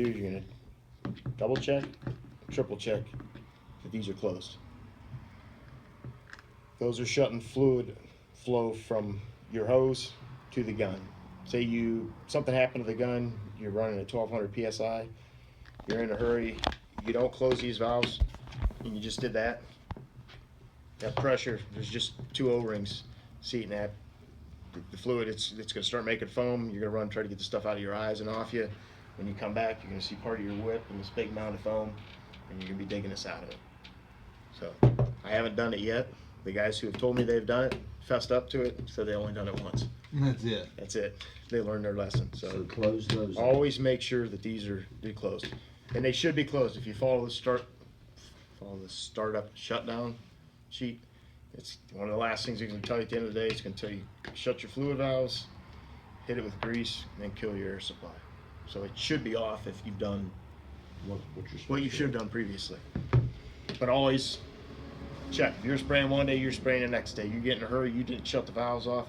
do is you're gonna double check, triple check that these are closed. Those are shutting fluid flow from your hose to the gun. Say something happened to the gun, you're running at 1200 psi, you're in a hurry, you don't close these valves, and you just did that. That pressure, there's just two O-rings seating that. The fluid, it's going to start making foam. You're going to run, try to get the stuff out of your eyes and off you. When you come back, you're going to see part of your whip and this big mound of foam, and you're going to be digging this out of it. So I haven't done it yet. The guys who have told me they've done it, fessed up to it, so they only done it once. That's it. That's it. They learned their lesson. So close those. Always make sure that these are closed, and they should be closed. If you follow the startup shutdown sheet, it's one of the last things it's going to tell you at the end of the day. It's going to tell you shut your fluid valves, hit it with grease, and then kill your air supply. So it should be off if you've done what you should have done previously. But always check. If you're spraying one day, you're spraying the next day. You get in a hurry, you didn't shut the valves off.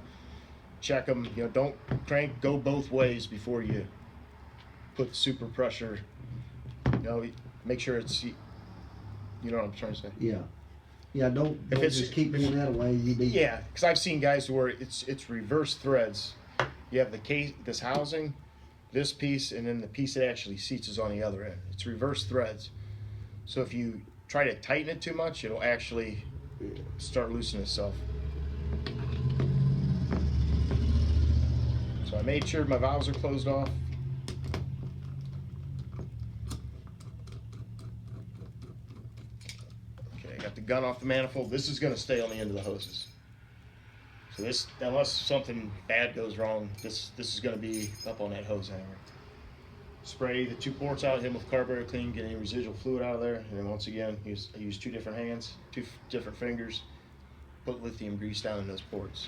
Check them. You know, don't crank. Go both ways before you put super pressure. You know, make sure it's. You know what I'm trying to say? Yeah. Yeah, don't just keep going that way. Yeah, because I've seen guys where it's reverse threads. You have the case, this housing, this piece, and then the piece that actually seats is on the other end. It's reverse threads. So if you try to tighten it too much, it'll actually start loosening itself. So I made sure my valves are closed off. Got the gun off the manifold. This is going to stay on the end of the hoses. So this, unless something bad goes wrong, this is going to be up on that hose hanger. Spray the two ports out, hit them with carburetor clean, get any residual fluid out of there, and then once again, I use two different hands, two different fingers, put lithium grease down in those ports.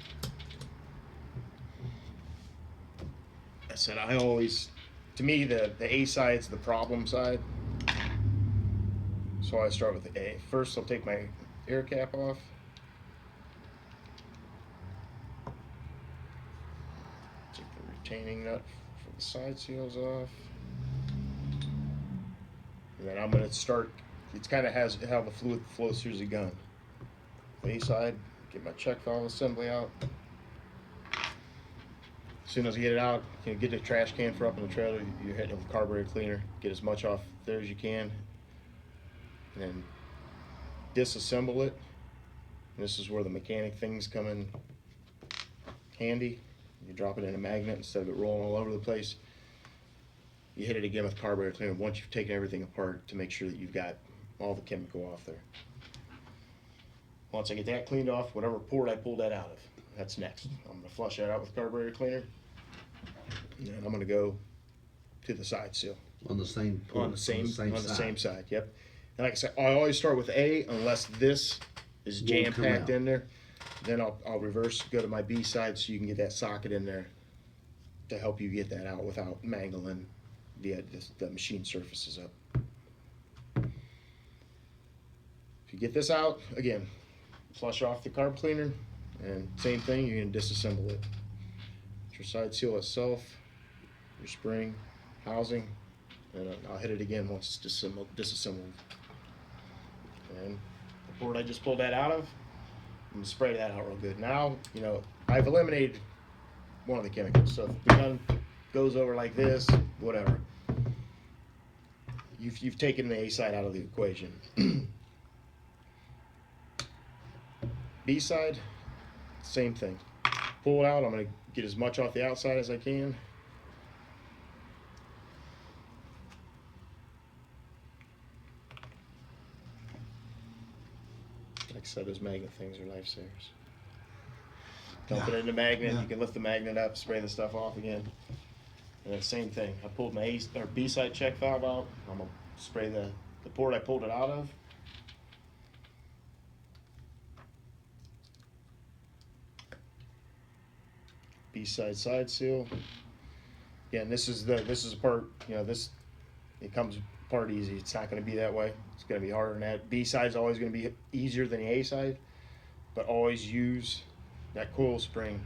I said I always, to me, the A side's the problem side. So I start with the A. First, I'll take my air cap off. Take the retaining nut for the side seals off. And then I'm going to start, it kind of has how the fluid flows through the gun. The A side, get my check valve assembly out. As soon as I get it out, you know, get the trash can for up in the trailer, you're hitting it with carburetor cleaner, get as much off there as you can. And then disassemble it. And this is where the mechanic things come in handy. You drop it in a magnet instead of it rolling all over the place. You hit it again with carburetor cleaner once you've taken everything apart to make sure that you've got all the chemical off there. Once I get that cleaned off, whatever port I pulled that out of, that's next. I'm going to flush that out with carburetor cleaner. And then I'm going to go to the side seal. On the same port, on the same side. Yep. And like I said, I always start with A unless this is jam-packed in there. Then I'll reverse, go to my B side so you can get that socket in there to help you get that out without mangling the machine surfaces up. If you get this out, again, flush off the carb cleaner, and same thing, you're going to disassemble it. Your side seal itself, your spring, housing, and I'll hit it again once it's disassembled. And the port I just pulled that out of, I'm going to spray that out real good. Now, you know, I've eliminated one of the chemicals. So if the gun goes over like this, whatever, you've taken the A side out of the equation. B side, same thing. Pull it out. I'm going to get as much off the outside as I can. Like I said, those magnet things are lifesavers. Dump it in the magnet, you can lift the magnet up, spray the stuff off again. And then same thing. I pulled my B side check valve out. I'm gonna spray the port I pulled it out of. B side seal. Again, this is a part, you know, it comes apart easy. It's not going to be that way. It's going to be harder than that. B side is always going to be easier than the A side, but always use that coil spring.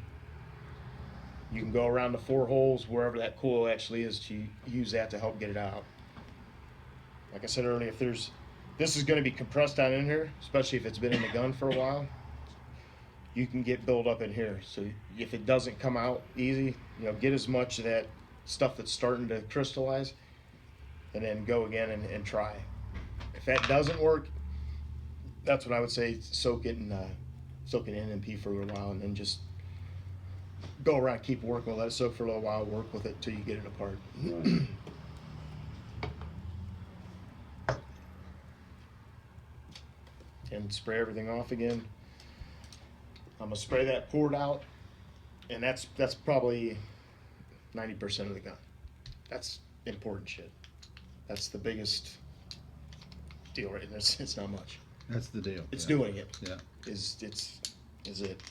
You can go around the 4 holes wherever that coil actually is to use that to help get it out. like I said earlier, this is going to be compressed down in here, especially if it's been in the gun for a while. You can get buildup in here. So if it doesn't come out easy, get as much of that stuff that's starting to crystallize, and then go again and try. If that doesn't work, that's what I would say. Soak it in NMP for a little while, and then just go around, keep working, let it soak for a little while, work with it till you get it apart. Right. And spray everything off again. I'm gonna spray that poured out, and that's probably 90% of the gun. That's important shit. That's the biggest deal right there. It's not much. That's the deal. It's yeah. doing it. Yeah. Is it.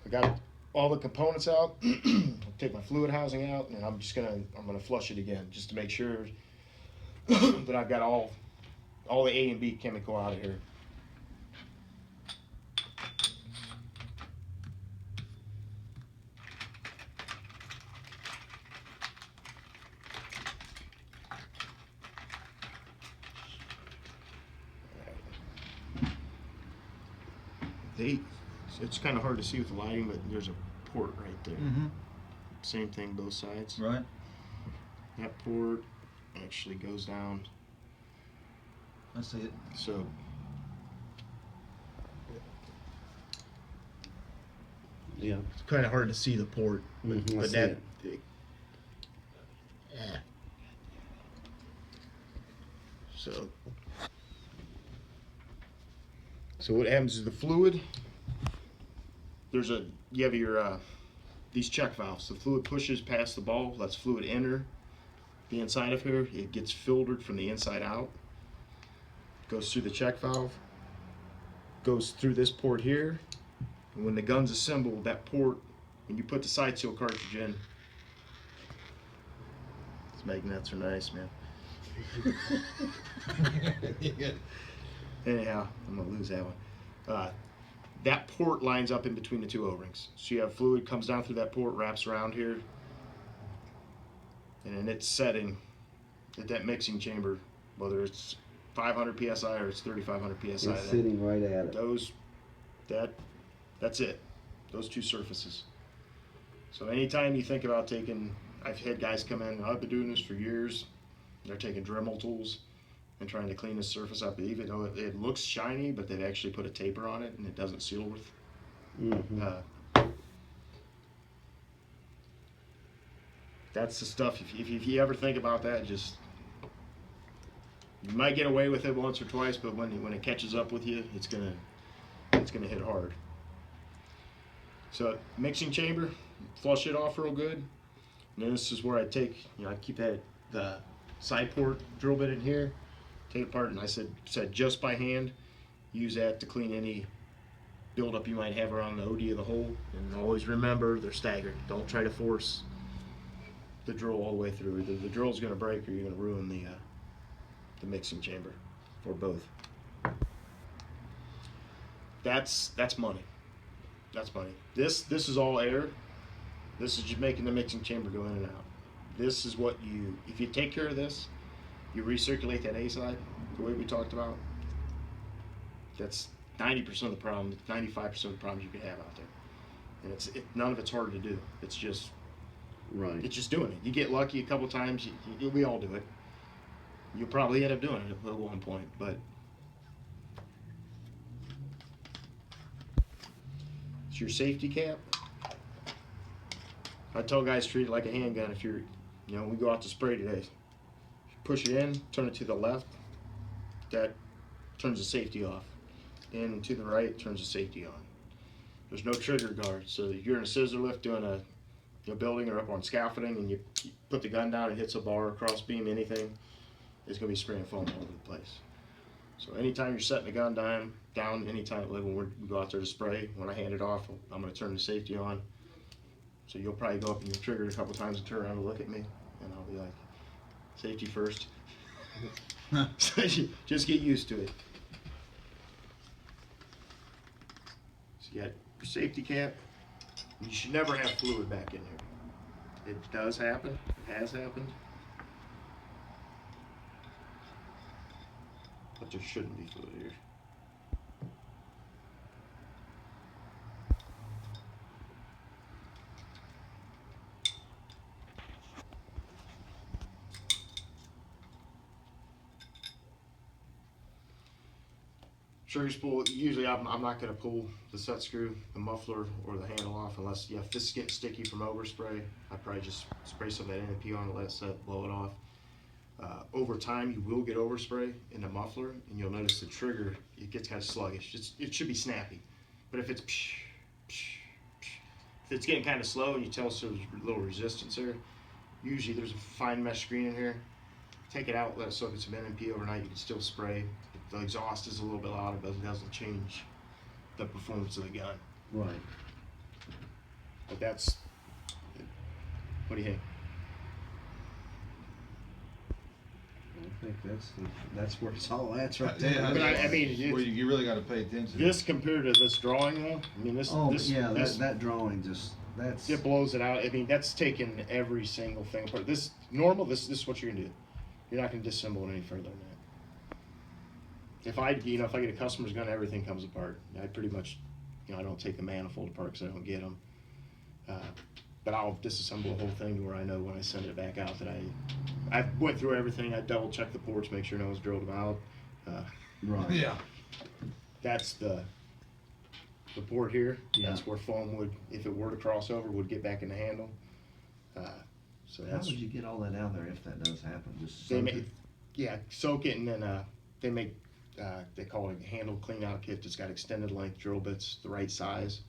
I got all the components out. I'll take my fluid housing out, and I'm gonna flush it again just to make sure that I've got all the A and B chemical out of here. It's kind of hard to see with the lighting, but there's a port right there. Mm-hmm. Same thing both sides. Right. That port actually goes down. I see it. So Yeah. it's kind of hard to see the port, Mhm, I but see that. it. So what happens is the fluid. You have your these check valves. The fluid pushes past the ball, lets fluid enter the inside of here. It gets filtered from the inside out. Goes through the check valve. Goes through this port here. And when the gun's assembled, that port, when you put the side seal cartridge in, these magnets are nice, man. Anyhow, I'm gonna lose that one. That port lines up in between the two O-rings. So you have fluid comes down through that port, wraps around here, and in its setting, at that mixing chamber, whether it's 500 psi or it's 3,500 psi, It's sitting right at it. That's it. Those two surfaces. So anytime you think about I've had guys come in. I've been doing this for years. They're taking Dremel tools and trying to clean the surface up, even though it looks shiny, but they've actually put a taper on it and it doesn't seal with. Mm-hmm. That's the stuff. If you ever think about that, you might get away with it once or twice, but when it catches up with you, it's gonna hit hard. So mixing chamber, flush it off real good. And then this is where I keep the side port drill bit in here. Take it apart, and I said just by hand, use that to clean any buildup you might have around the OD of the hole. And always remember, they're staggered. Don't try to force the drill all the way through. Either the drill's going to break or you're going to ruin the mixing chamber, or both. That's money. That's money. This is all air. This is just making the mixing chamber go in and out. This is what if you take care of this, you recirculate that A side the way we talked about. That's 90% of the problem, 95% of the problems you can have out there. And none of it's hard to do. It's just doing it. You get lucky a couple times. We all do it. You'll probably end up doing it at one point, but it's your safety cap. I tell guys treat it like a handgun. If we go out to spray today. Push it in, turn it to the left. That turns the safety off. And to the right, turns the safety on. There's no trigger guard, so if you're in a scissor lift doing a building or up on scaffolding, and you put the gun down, it hits a bar, cross beam, anything, it's gonna be spraying foam all over the place. So anytime you're setting the gun down, anytime like when we go out there to spray, when I hand it off, I'm gonna turn the safety on. So you'll probably go up and you'll trigger it a couple times and turn around and look at me, and I'll be like, safety first. So just get used to it. So you got your safety cap. You should never have fluid back in here. It does happen. It has happened. but there shouldn't be fluid here. Trigger spool, usually I'm not going to pull the set screw, the muffler, or the handle off unless, yeah, if this gets sticky from overspray, I probably just spray some of that NP on it, let it set, blow it off. Over time, you will get overspray in the muffler, and you'll notice the trigger, it gets kind of sluggish. It should be snappy, but if it's if it's getting kind of slow and you tell there's a little resistance there, usually there's a fine mesh screen in here. Take it out, let it soak in some NP overnight. You can still spray. If the exhaust is a little bit louder, but it doesn't change the performance of the gun. Right. But that's, what do you think? I think that's where it's all at right Yeah, there. But I mean, where you really got to pay attention. This compared to this drawing though, I mean this, Oh, this, yeah, this that drawing just, that's, it blows it out. I mean that's taking every single thing apart. This normal, this is what you're gonna do. You're not gonna disassemble it any further than that. If I get a customer's gun, everything comes apart. I pretty much, I don't take the manifold apart because I don't get them. But I'll disassemble the whole thing to where I know when I send it back out that I went through everything. I double checked the ports, make sure no one's drilled them out. right. Yeah. That's the port here. Yeah. That's where foam would, if it were to cross over, would get back in the handle. So How that's, would you get all that out there if that does happen? Just they soak make, it? yeah, soak it, and then they make, they call it a handle clean out kit. It's got extended length drill bits, the right size.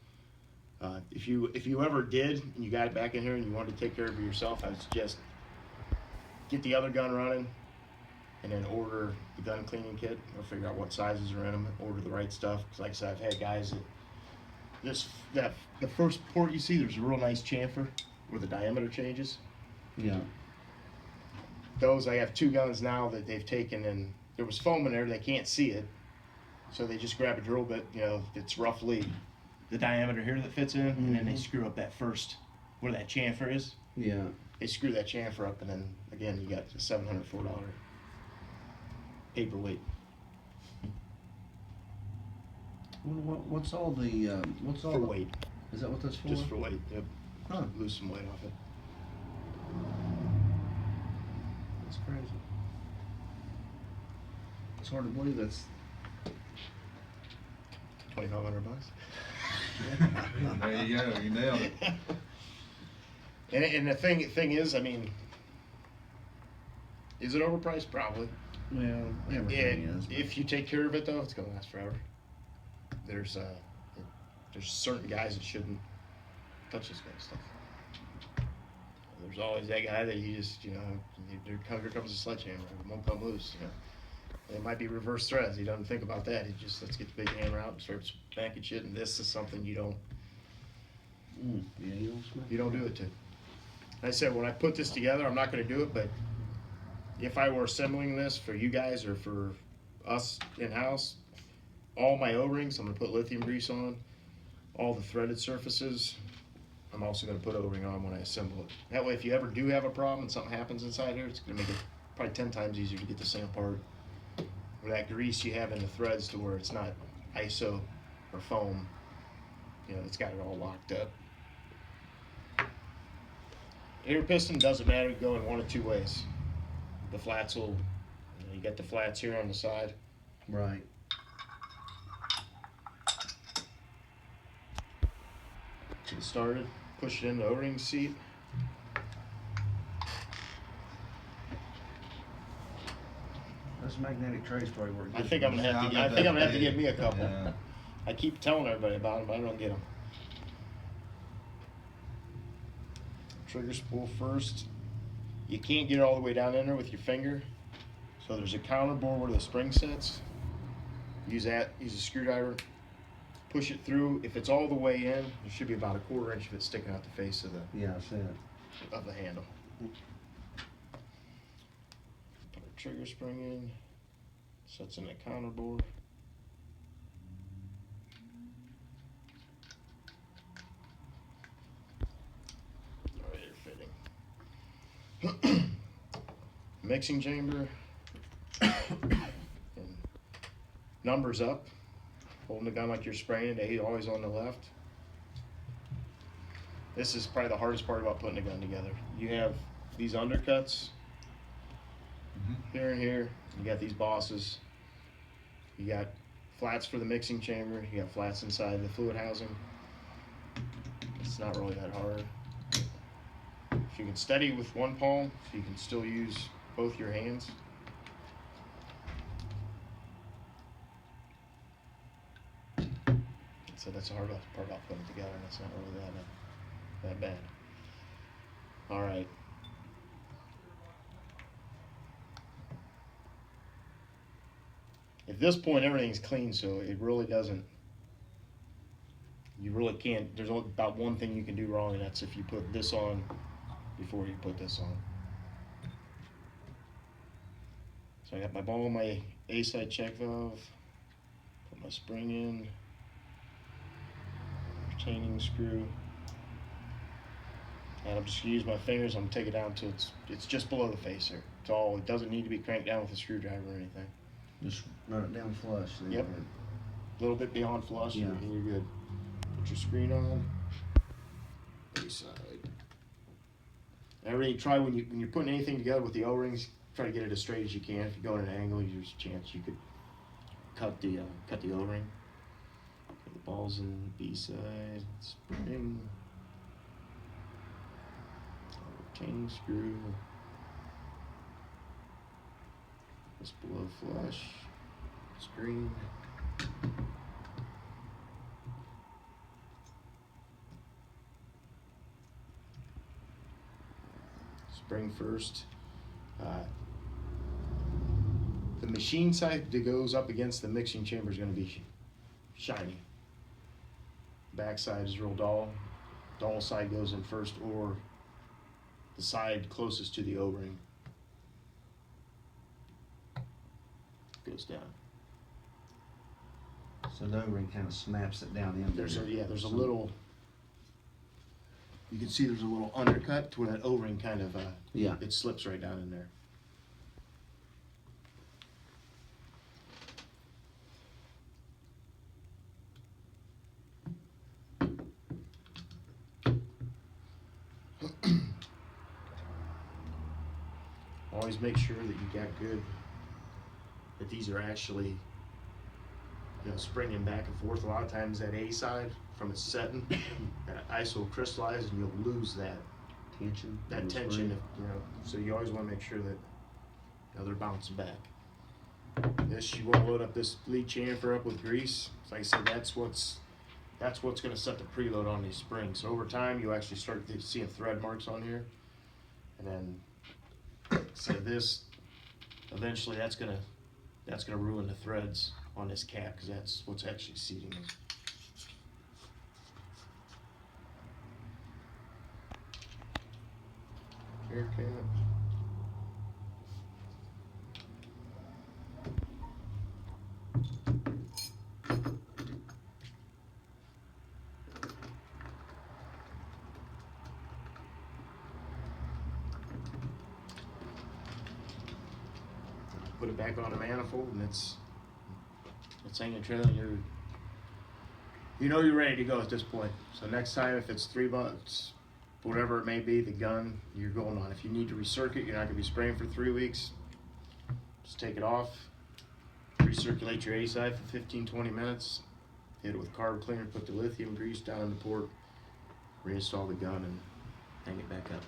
If you ever did and you got it back in here and you wanted to take care of it yourself, I would suggest get the other gun running and then order the gun cleaning kit or figure out what sizes are in them, order the right stuff. Because like I said, I've had guys that the first port you see, there's a real nice chamfer where the diameter changes. Yeah. Those, I have two guns now that they've taken, and there was foam in there, they can't see it, so they just grab a drill bit, it's roughly the diameter here that fits in, and then they screw up that first, where that chamfer is, Yeah. they screw that chamfer up, and then, again, you got a $704 paperweight. What's all the, what's all For the, weight, is that what that's for? just for weight, yep, Huh, lose some weight off it. that's crazy. It's hard to believe that's, $2,500. There you go. You nailed it. And the thing is, I mean, is it overpriced? Probably. well, everything is. but- If you take care of it, though, it's gonna last forever. There's certain guys that shouldn't touch this kind of stuff. There's always that guy that you just, here comes a sledgehammer, it won't come loose. It might be reverse threads. He doesn't think about that. He just, let's get the big hammer out and starts backing shit. And this is something you don't Yeah, you don't smack. do it to. I said, when I put this together, I'm not going to do it, but if I were assembling this for you guys or for us in-house, all my O-rings, I'm going to put lithium grease on. All the threaded surfaces, I'm also going to put O-ring on when I assemble it. That way, if you ever do have a problem and something happens inside here, it's going to make it probably 10 times easier to get the same apart. Or that grease you have in the threads to where it's not ISO or foam, it's got it all locked up. Air piston doesn't matter, you go in one of two ways. The flats will, you got the flats here on the side. Right. Get started, push it in the O-ring seat. Those magnetic trays probably work. I good think for I'm gonna us. have to. Yeah, I think I'm gonna have to yeah. get me a couple. Yeah. I keep telling everybody about them, but I don't get them. Trigger spool first. You can't get it all the way down in there with your finger. So there's a counter bore where the spring sits. Use that. Use a screwdriver. Push it through. If it's all the way in, there should be about a 1/4 inch of it sticking out the face of Yeah, I see it. the handle. Put a trigger spring in. Sets in the counter bore. Fitting. Mixing chamber. And numbers up, holding the gun like you're spraying it, A always on the left. This is probably the hardest part about putting a gun together. You have these undercuts here and here. You got these bosses. You got flats for the mixing chamber. You got flats inside the fluid housing. It's not really that hard. If you can steady with one palm, you can still use both your hands. So that's the hard part about putting it together, and it's not really that bad. All right. At this point, everything's clean, so it really doesn't. You really can't. There's only about one thing you can do wrong, and that's if you put this on before you put this on. So I got my ball, my A side check valve, put my spring in, retaining screw, and I'm just gonna use my fingers. I'm gonna take it down till it's just below the face here. It's all. It doesn't need to be cranked down with a screwdriver or anything. Just run it down flush. Then. Yep. A little bit beyond flush, Yeah. and you're good. Put your screen on. A side. Everything. Try when you're putting anything together with the O-rings. Try to get it as straight as you can. If you go at an angle, there's a chance you could cut the O-ring. Put the balls in the B side. Spring. Retaining screw. Just below flush. Screen. Spring first. The machine side that goes up against the mixing chamber is going to be shiny. Back side is real dull. Dull side goes in first, or the side closest to the O-ring goes down. So the O-ring kind of snaps it down in there. There's a little. You can see there's a little undercut to where that O-ring kind of it slips right down in there. Always make sure that you got that these are actually springing back and forth. A lot of times that A side from its setting, that ice will crystallize and you'll lose that tension. tension. So you always want to make sure that they're bouncing back. This, you want to load up this lead chamfer up with grease. So like I said, that's what's going to set the preload on these springs. So over time, you actually start seeing thread marks on here, and then this eventually that's gonna ruin the threads on this cap, because that's what's actually seating it. Air cap. Put it back on the manifold, and it's hanging trailing. You're ready to go at this point. So next time, if it's $3, whatever it may be, the gun you're going on. If you need to recirculate, you're not going to be spraying for 3 weeks. Just take it off, recirculate your A side for 15-20 minutes, hit it with carb cleaner, put the lithium grease down in the port, reinstall the gun, and hang it back up.